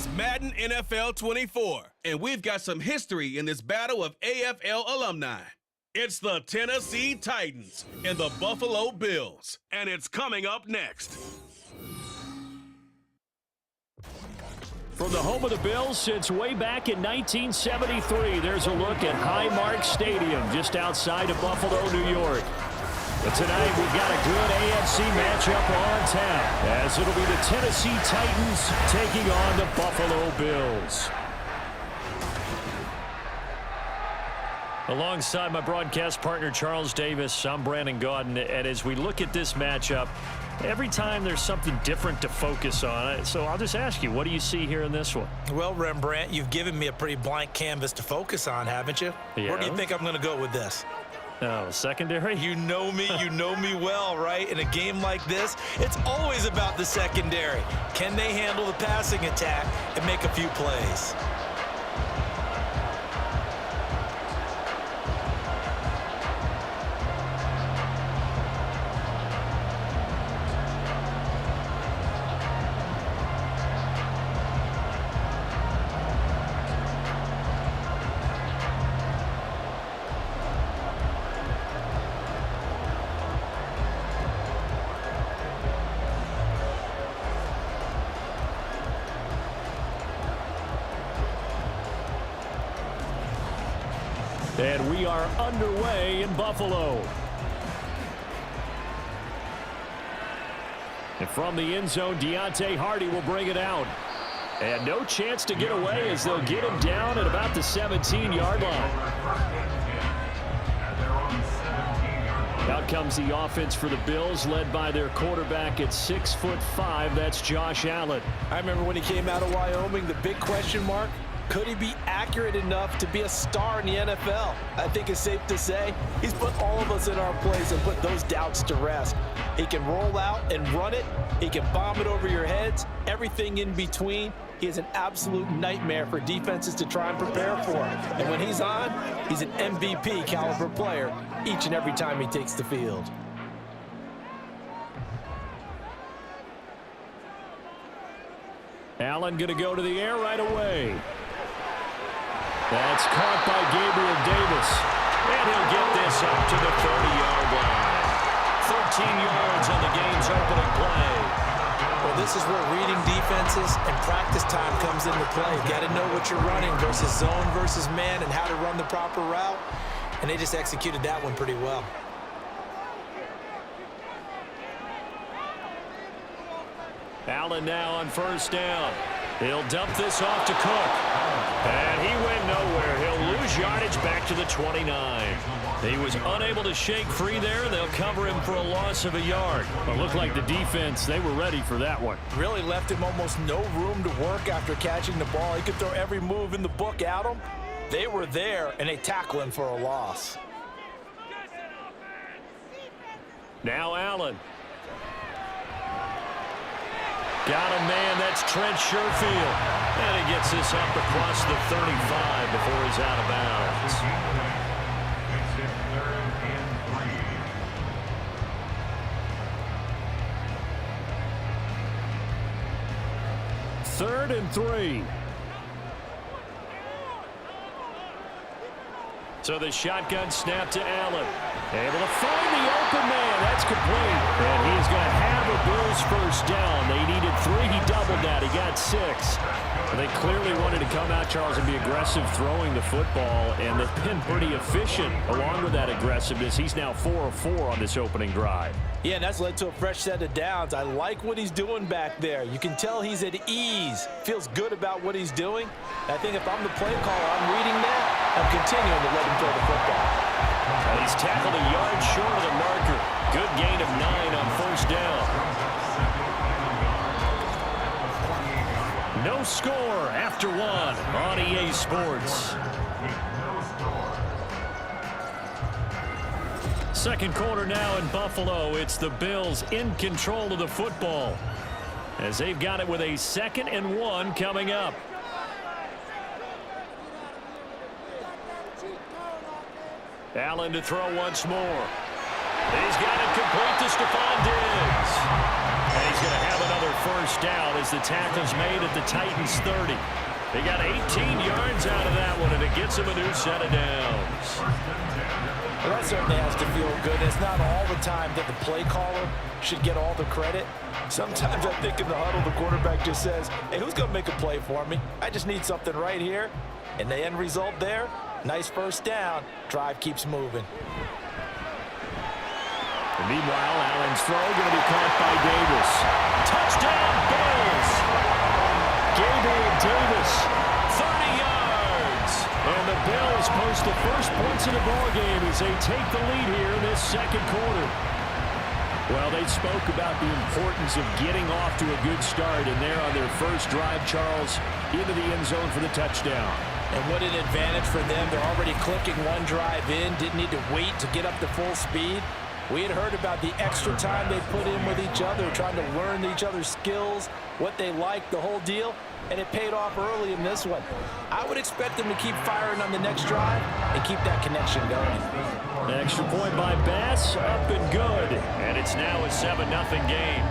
It's Madden NFL24, and we've got some history in this battle of AFL alumni. It's the Tennessee Titans and the Buffalo Bills, and it's coming up next. From the home of the Bills since way back in 1973, there's a look at Highmark Stadium just outside of Buffalo, New York. But tonight we've got a good AFC matchup on tap, as it'll be the Tennessee Titans taking on the Buffalo Bills. Alongside my broadcast partner Charles Davis, I'm Brandon Gaudin, and as we look at this matchup, every time there's something different to focus on. So I'll just ask you, what do you see here in this one? Well, Rembrandt, you've given me a pretty blank canvas to focus on, haven't you? Yeah. Where do you think I'm going to go with this? Oh, secondary? You know me well, right? In a game like this, it's always about the secondary. Can they handle the passing attack and make a few plays? And we are underway in Buffalo. And from the end zone, Deontay Hardy will bring it out. And no chance to get away as they'll get him down at about the 17-yard line. Out comes the offense for the Bills, led by their quarterback at 6'5". That's Josh Allen. I remember when he came out of Wyoming, the big question mark, could he be accurate enough to be a star in the NFL? I think it's safe to say he's put all of us in our place and put those doubts to rest. He can roll out and run it. He can bomb it over your heads. Everything in between. He is an absolute nightmare for defenses to try and prepare for. And when he's on, he's an MVP caliber player each and every time he takes the field. Allen going to go to the air right away. That's caught by Gabriel Davis. And he'll get this up to the 30-yard line. 13 yards on the game's opening play. Well, this is where reading defenses and practice time comes into play. You got to know what you're running versus zone versus man and how to run the proper route. And they just executed that one pretty well. Allen now on first down. He'll dump this off to Cook. And he went nowhere. He'll lose yardage back to the 29. He was unable to shake free there. They'll cover him for a loss of a yard. But it looked like the defense, they were ready for that one. Really left him almost no room to work after catching the ball. He could throw every move in the book at him. They were there, and they tackle him for a loss. Now Allen. Got a man, that's Trent Sherfield. And he gets this up across the 35 before he's out of bounds. Third and 3. So the shotgun snap to Allen. Able to find the open man. That's complete. And he's going to have a Bills first down. They needed 3. He doubled that. He got 6. And they clearly wanted to come out, Charles, and be aggressive throwing the football. And they've been pretty efficient along with that aggressiveness. He's now 4 of 4 on this opening drive. Yeah, and that's led to a fresh set of downs. I like what he's doing back there. You can tell he's at ease. Feels good about what he's doing. I think if I'm the play caller, I'm reading that. I'm continuing to let him throw the football. And he's tackled a yard short of the marker. Good gain of 9 on first down. No score after 1 on EA Sports. Second quarter now in Buffalo. It's the Bills in control of the football as they've got it with a 2nd and 1 coming up. Allen to throw once more. He's got it complete to Stephon Diggs. And he's going to have another first down as as the tackle's made at the Titans 30. They got 18 yards out of that one, and it gets them a new set of downs. Well, that certainly has to feel good. It's not all the time that the play caller should get all the credit. Sometimes I think in the huddle, the quarterback just says, hey, who's going to make a play for me? I just need something right here. And the end result there, nice first down. Drive keeps moving. And meanwhile, Allen's throw going to be caught by Davis. Touchdown, Bills! Gabriel Davis, 30 yards. And the Bills post the first points in the ballgame as they take the lead here in this second quarter. Well, they spoke about the importance of getting off to a good start, and they're on their first drive, Charles, into the end zone for the touchdown. And what an advantage for them. They're already clicking one drive in, didn't need to wait to get up to full speed. We had heard about the extra time they put in with each other, trying to learn each other's skills, what they like, the whole deal, and it paid off early in this one. I would expect them to keep firing on the next drive and keep that connection going. An extra point by Bass, up and good, and it's now a 7-0 game.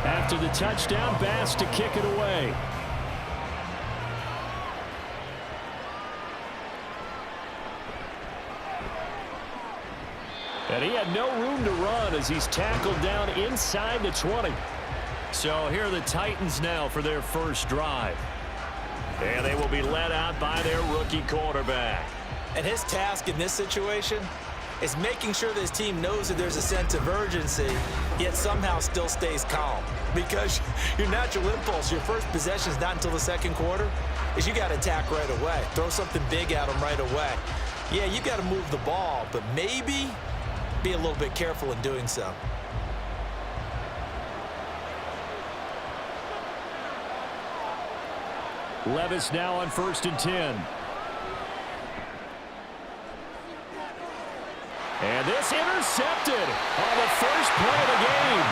After the touchdown, Bass to kick it away. And he had no room to run as he's tackled down inside the 20. So here are the Titans now for their first drive. And they will be led out by their rookie quarterback. And his task in this situation is making sure that his team knows that there's a sense of urgency, yet somehow still stays calm. Because your natural impulse, your first possession is not until the second quarter, is you got to attack right away. Throw something big at them right away. Yeah, you got to move the ball, but maybe be a little bit careful in doing so. Levis now on 1st and 10. And this intercepted on the first play of the game.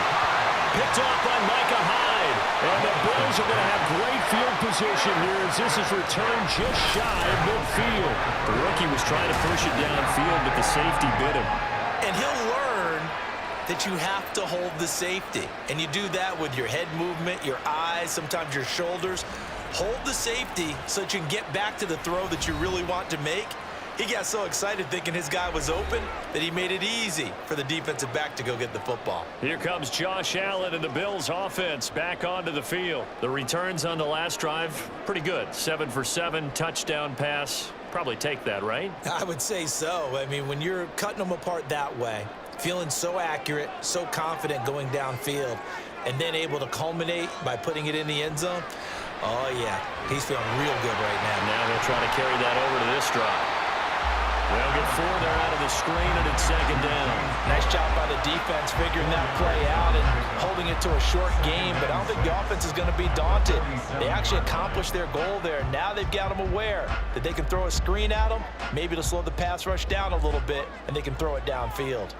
Picked off by Micah Hyde. And the Bills are going to have great field position here as this is returned just shy of midfield. The rookie was trying to push it downfield, but the safety bit him. And he'll learn that you have to hold the safety. And you do that with your head movement, your eyes, sometimes your shoulders. Hold the safety so that you can get back to the throw that you really want to make. He got so excited thinking his guy was open that he made it easy for the defensive back to go get the football. Here comes Josh Allen and the Bills offense back onto the field. The returns on the last drive, pretty good. 7 for 7, touchdown pass. Probably take that, right? I would say so. I mean, when you're cutting them apart that way, feeling so accurate, so confident going downfield, and then able to culminate by putting it in the end zone, oh, yeah, he's feeling real good right now. Now he'll try to carry that over to this drive. They'll get 4 there out of the screen, and it's 2nd down. Nice job by the defense figuring that play out and holding it to a short game, but I don't think the offense is going to be daunted. They actually accomplished their goal there. Now they've got them aware that they can throw a screen at them, maybe to slow the pass rush down a little bit, and they can throw it downfield.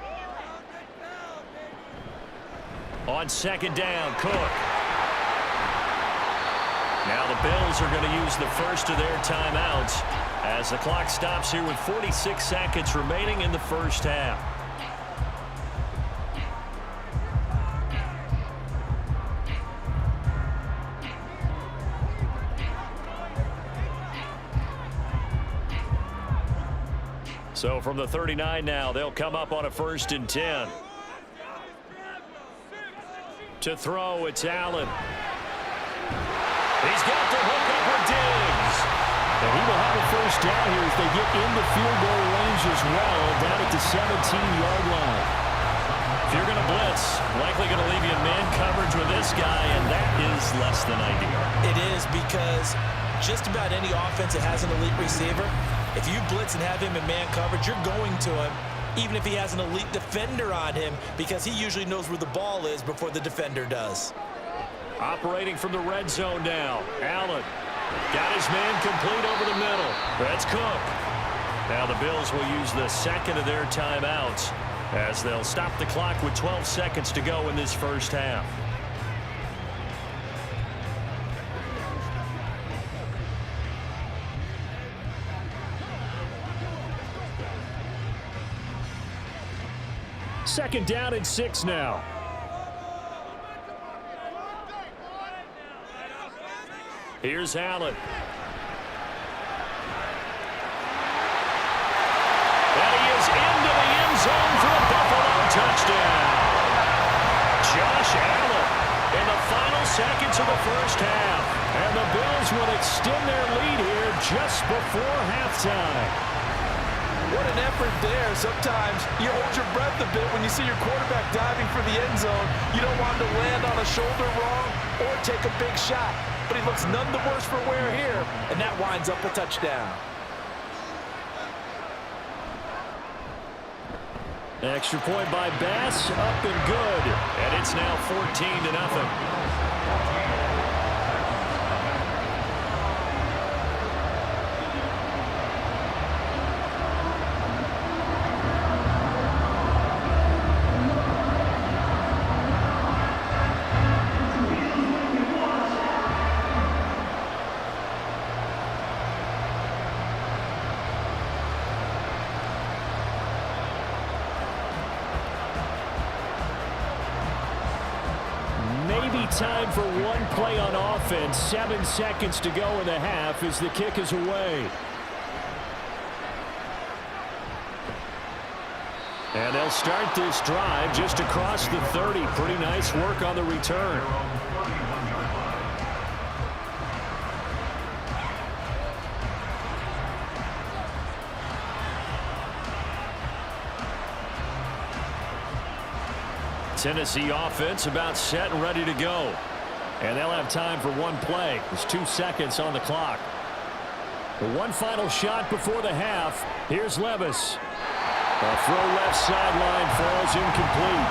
On 2nd down, Cook. Now the Bills are going to use the first of their timeouts as the clock stops here with 46 seconds remaining in the first half. So from the 39 now, they'll come up on a 1st and 10. To throw, it's Allen. He's got the hook up for Diggs. And he will have a first down here as they get into field goal range as well, down at the 17-yard line. If you're going to blitz, likely going to leave you in man coverage with this guy, and that is less than ideal. It is, because just about any offense that has an elite receiver, if you blitz and have him in man coverage, you're going to him, even if he has an elite defender on him, because he usually knows where the ball is before the defender does. Operating from the red zone now, Allen. Got his man complete over the middle. That's Cook. Now the Bills will use the second of their timeouts as they'll stop the clock with 12 seconds to go in this first half. Second down and 6 now. Here's Allen. And he is into the end zone for a Buffalo touchdown. Josh Allen in the final seconds of the first half. And the Bills will extend their lead here just before halftime. What an effort there. Sometimes you hold your breath a bit when you see your quarterback diving for the end zone. You don't want him to land on a shoulder wrong or take a big shot. But he looks none the worse for wear here, and that winds up a touchdown. Extra point by Bass, up and good. And it's now 14-0. Time for one play on offense. 7 seconds to go in the half as the kick is away. And they'll start this drive just across the 30. Pretty nice work on the return. Tennessee offense about set and ready to go. And they'll have time for one play. There's 2 seconds on the clock. The one final shot before the half. Here's Levis. A throw left sideline falls incomplete.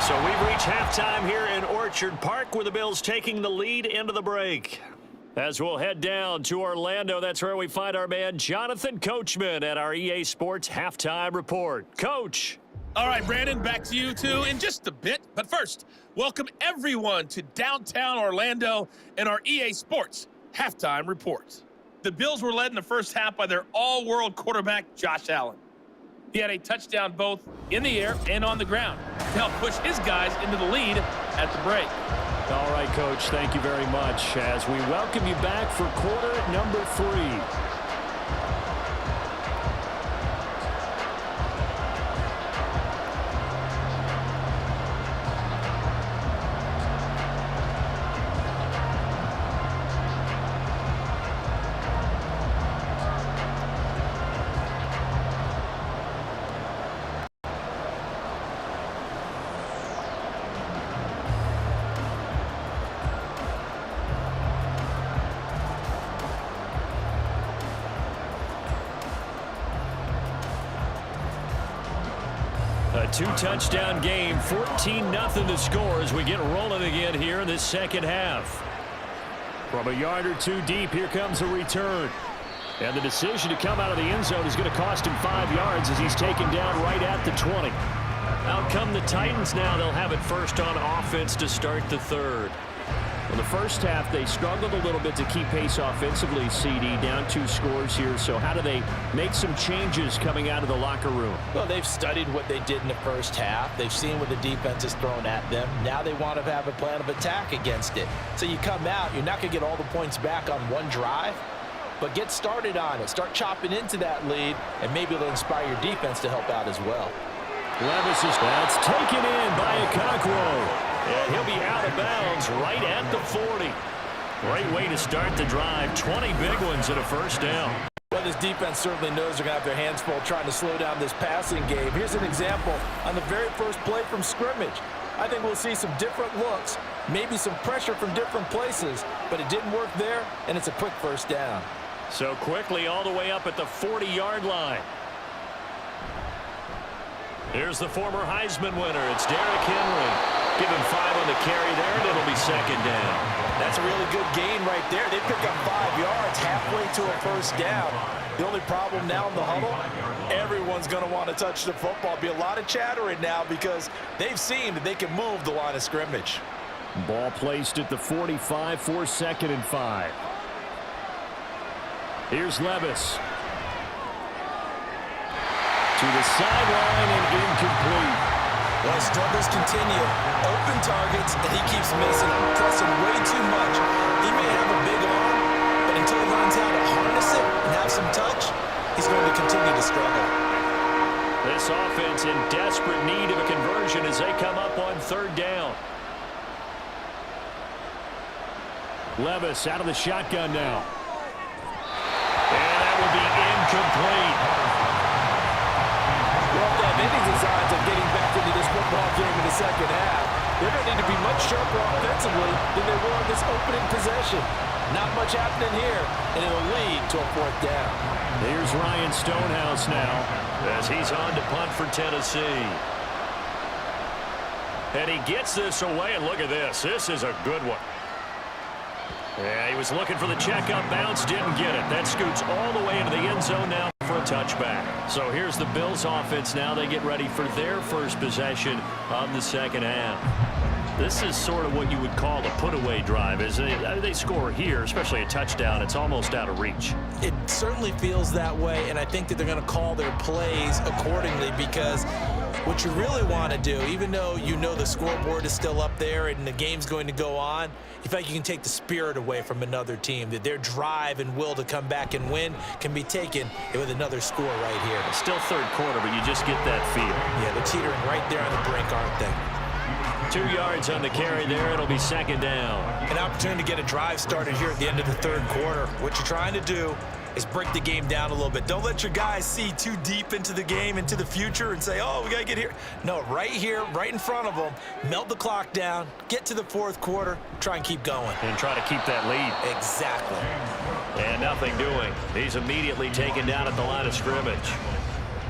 So we've reached halftime here in Orchard Park with the Bills taking the lead into the break. As we'll head down to Orlando, that's where we find our man Jonathan Coachman at our EA Sports Halftime Report. Coach. All right, Brandon, back to you two in just a bit. But first, welcome everyone to downtown Orlando and our EA Sports Halftime Report. The Bills were led in the first half by their all-world quarterback, Josh Allen. He had a touchdown both in the air and on the ground to help push his guys into the lead at the break. All right, Coach, thank you very much as we welcome you back for quarter number 3. A 2-touchdown game, 14-0 the score as we get rolling again here in this second half. From a yard or two deep, here comes a return. And the decision to come out of the end zone is going to cost him 5 yards as he's taken down right at the 20. Out come the Titans now. They'll have it first on offense to start the third. In the first half, they struggled a little bit to keep pace offensively, CD, down 2 scores here. So how do they make some changes coming out of the locker room? Well, they've studied what they did in the first half. They've seen what the defense has thrown at them. Now they want to have a plan of attack against it. So you come out, you're not going to get all the points back on one drive, but get started on it. Start chopping into that lead, and maybe it'll inspire your defense to help out as well. Levis is that's taken in by Okonkwo. And he'll be out of bounds right at the 40. Great way to start the drive. 20 big ones and a first down. Well, this defense certainly knows they're going to have their hands full trying to slow down this passing game. Here's an example on the very first play from scrimmage. I think we'll see some different looks, maybe some pressure from different places, but it didn't work there, and it's a quick first down. So quickly all the way up at the 40-yard line. Here's the former Heisman winner. It's Derrick Henry. Give him 5 on the carry there, and it'll be second down. That's a really good gain right there. They pick up 5 yards halfway to a first down. The only problem now in the huddle, everyone's going to want to touch the football. Be a lot of chattering now because they've seen that they can move the line of scrimmage. Ball placed at the 45 for 2nd and 5. Here's Levis. To the sideline and incomplete. Well, struggles continue. Open targets, and he keeps missing them, pressing way too much. He may have a big arm, but until he learns how to harness it and have some touch, he's going to continue to struggle. This offense in desperate need of a conversion as they come up on 3rd down. Levis out of the shotgun now. And that will be incomplete. Well, they have any designs of getting back into this football game in the second half. They're going to need to be much sharper offensively than they were in this opening possession. Not much happening here, and it'll lead to a 4th down. Here's Ryan Stonehouse now as he's on to punt for Tennessee. And he gets this away, and look at this. This is a good one. Yeah, he was looking for the checkup bounce, didn't get it. That scoots all the way into the end zone now for a touchback. So here's the Bills offense now. They get ready for their first possession of the second half. This is sort of what you would call a put-away drive. As they score here, especially a touchdown, it's almost out of reach. It certainly feels that way, and I think that they're going to call their plays accordingly because what you really want to do, even though you know the scoreboard is still up there and the game's going to go on, you feel like you can take the spirit away from another team, that their drive and will to come back and win can be taken with another score right here. It's still 3rd quarter, but you just get that feel. Yeah, they're teetering right there on the brink, aren't they? 2 yards on the carry there. It'll be 2nd down. An opportunity to get a drive started here at the end of the 3rd quarter. What you're trying to do is break the game down a little bit. Don't let your guys see too deep into the game, into the future, and say, oh, we got to get here. No, right here, right in front of them, melt the clock down, get to the 4th quarter, try and keep going. And try to keep that lead. Exactly. And nothing doing. He's immediately taken down at the line of scrimmage.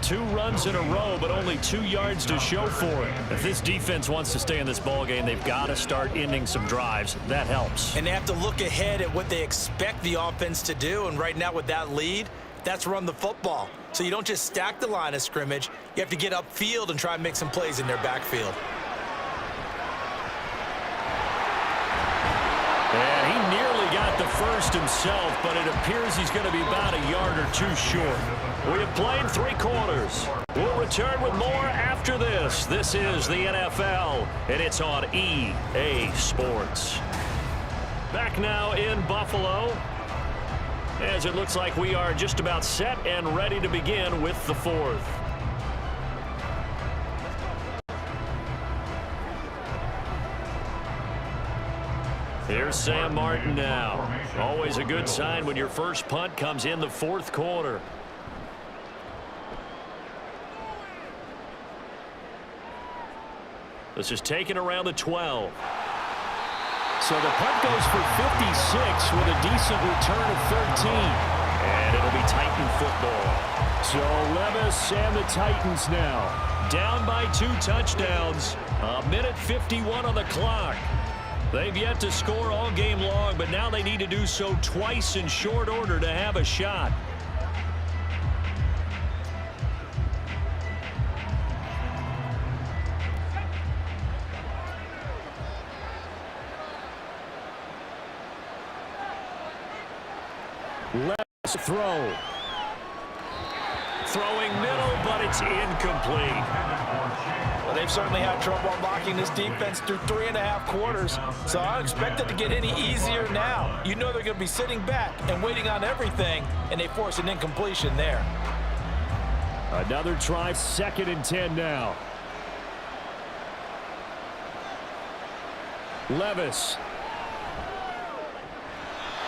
2 runs in a row, but only 2 yards to show for it. If this defense wants to stay in this ballgame, they've got to start ending some drives. That helps. And they have to look ahead at what they expect the offense to do. And right now with that lead, that's run the football. So you don't just stack the line of scrimmage. You have to get upfield and try and make some plays in their backfield. And he nearly got the first himself, but it appears he's going to be about a yard or 2 short. We have played 3 quarters. We'll return with more after this. This is the NFL, and it's on EA Sports. Back now in Buffalo, as it looks like we are just about set and ready to begin with the 4th. Here's Sam Martin now. Always a good sign when your first punt comes in the 4th quarter. This is taken around the 12. So the punt goes for 56 with a decent return of 13. And it'll be Titan football. So Levis and the Titans now down by 2 touchdowns. 1:51 on the clock. They've yet to score all game long, but now they need to do so twice in short order to have a shot. Let's throw. Throwing middle, but it's incomplete. Well, they've certainly had trouble unlocking this defense through 3.5 quarters, so I don't expect it to get any easier now. You know they're going to be sitting back and waiting on everything, and they force an incompletion there. Another try, 2nd and 10 now. Levis.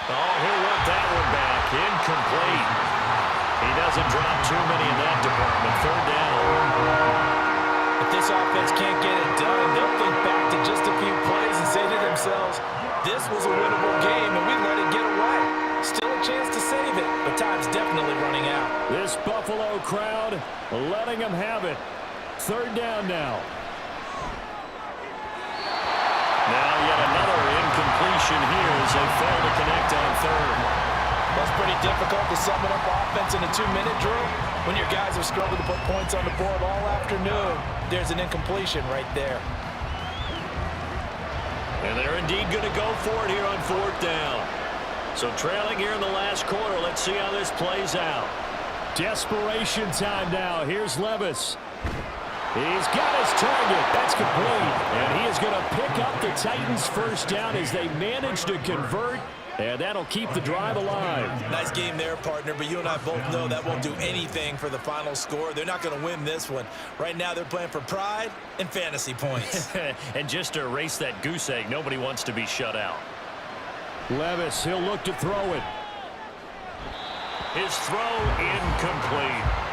Oh, he'll work that one back. Incomplete. He doesn't drop too many in that department. 3rd down. If this offense can't get it done, they'll think back to just a few plays and say to themselves, this was a winnable game and we let it get away. Still a chance to save it, but time's definitely running out. This Buffalo crowd letting them have it. 3rd down now. possession here as they fail to connect on third. That's pretty difficult to sum it up offense in a 2-minute drill. When your guys have struggled to put points on the board all afternoon, there's an incompletion right there. And they're indeed going to go for it here on fourth down. So trailing here in the last quarter. Let's see how this plays out. Desperation time now. Here's Levis. He's got his target. That's complete. And he is going to pick up the Titans' first down as they manage to convert. And that'll keep the drive alive. Nice game there, partner, but you and I both know that won't do anything for the final score. They're not going to win this one. Right now, they're playing for pride and fantasy points. And just to erase that goose egg, nobody wants to be shut out. Levis, he'll look to throw it. His throw incomplete.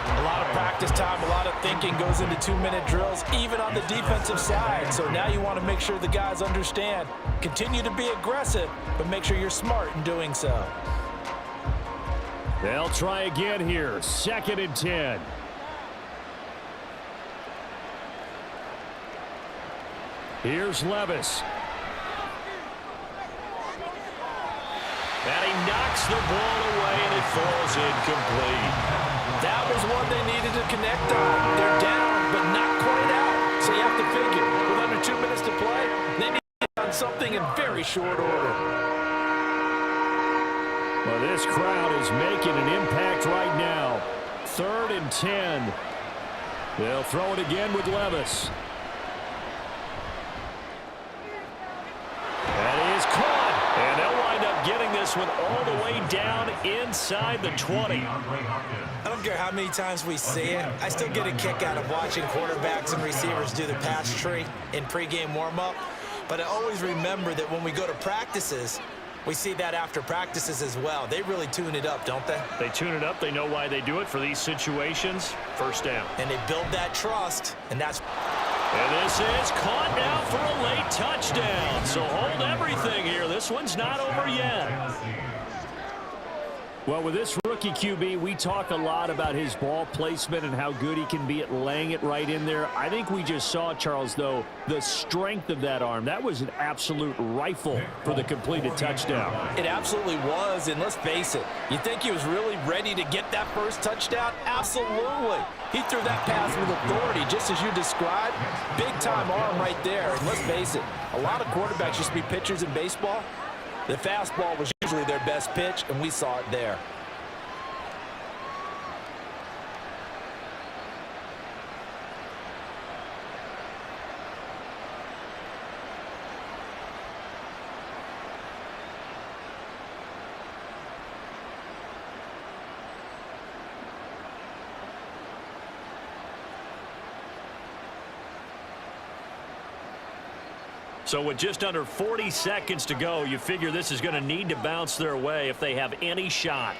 A lot of practice time, a lot of thinking goes into 2-minute drills, even on the defensive side. So now you want to make sure the guys understand. Continue to be aggressive, but make sure you're smart in doing so. They'll try again here. 2nd and 10. Here's Levis. And he knocks the ball away, and it falls incomplete. That was one they needed to connect on. They're down, but not quite out. So you have to figure, with under 2 minutes to play, they need to get on something in very short order. Well, this crowd is making an impact right now. 3rd and 10. They'll throw it again with Levis. And he is caught. And they'll wind up getting this one all the way down inside the 20. I don't care how many times we see it. I still get a kick out of watching quarterbacks and receivers do the pass tree in pregame warm-up. But I always remember that when we go to practices, we see that after practices as well. They really tune it up, don't they? They tune it up. They know why they do it for these situations. First down. And they build that trust, and that's... And this is caught now for a late touchdown. So hold everything here. This one's not over yet. Well, with this rookie QB, we talk a lot about his ball placement and how good he can be at laying it right in there. I think we just saw, Charles, though, the strength of that arm. That was an absolute rifle for the completed touchdown. It absolutely was, and let's face it, you think he was really ready to get that first touchdown? Absolutely. He threw that pass with authority, just as you described. Big-time arm right there, and let's face it, a lot of quarterbacks used to be pitchers in baseball. The fastball was usually their best pitch, and we saw it there. So with just under 40 seconds to go, you figure this is going to need to bounce their way if they have any shot.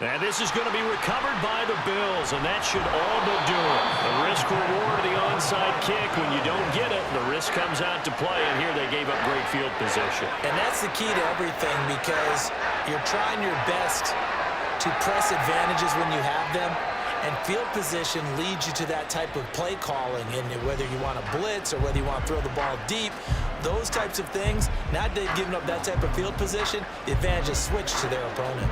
And this is going to be recovered by the Bills, and that should all but do it. The risk-reward of the onside kick. When you don't get it, the risk comes out to play, and here they gave up great field position. And that's the key to everything, because you're trying your best to press advantages when you have them. And field position leads you to that type of play calling, and whether you want to blitz or whether you want to throw the ball deep, those types of things, now that they've given up that type of field position, the advantage is switched to their opponent.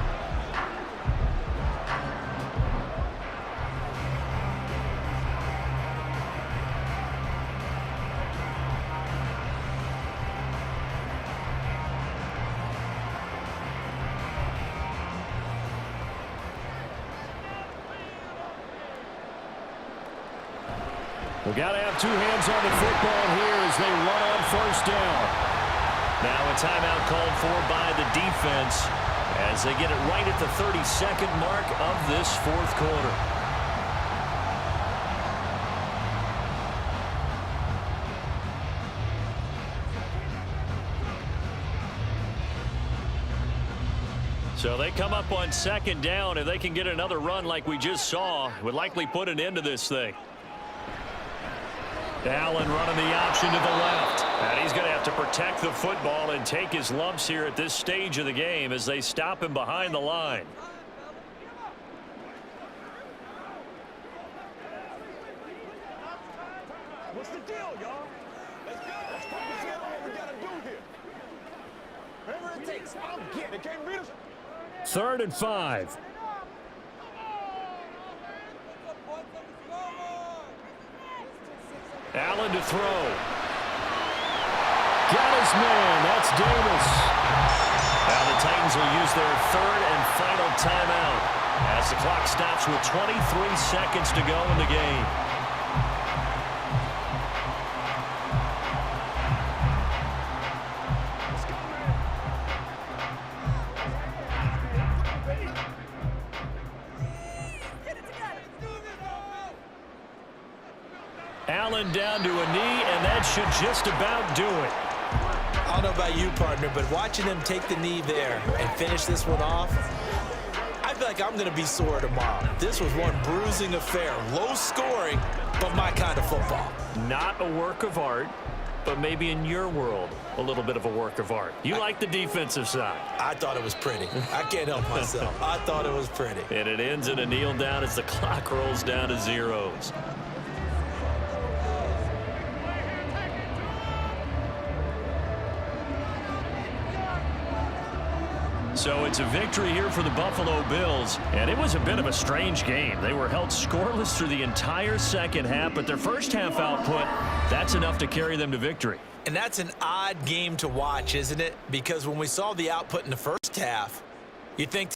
We've got to have two hands on the football here as they run on first down. Now a timeout called for by the defense as they get it right at the 32nd mark of this fourth quarter. So they come up on second down. If they can get another run like we just saw, would likely put an end to this thing. Allen running the option to the left. And he's going to have to protect the football and take his lumps here at this stage of the game as they stop him behind the line. What's the deal, y'all? Let's go. Let's put this in what we got to 3rd and 5. Allen to throw. Got his man. That's Davis. Now the Titans will use their 3rd and final timeout as the clock stops with 23 seconds to go in the game. Allen down to a knee, and that should just about do it. I don't know about you, partner, but watching them take the knee there and finish this one off, I feel like I'm going to be sore tomorrow. This was one bruising affair. Low scoring, but my kind of football. Not a work of art, but maybe in your world, a little bit of a work of art. You like the defensive side. I thought it was pretty. I can't help myself. I thought it was pretty. And it ends in a kneel down as the clock rolls down to zeros. So it's a victory here for the Buffalo Bills, and it was a bit of a strange game. They were held scoreless through the entire second half, but their first half output, that's enough to carry them to victory. And that's an odd game to watch, isn't it? Because when we saw the output in the first half, you think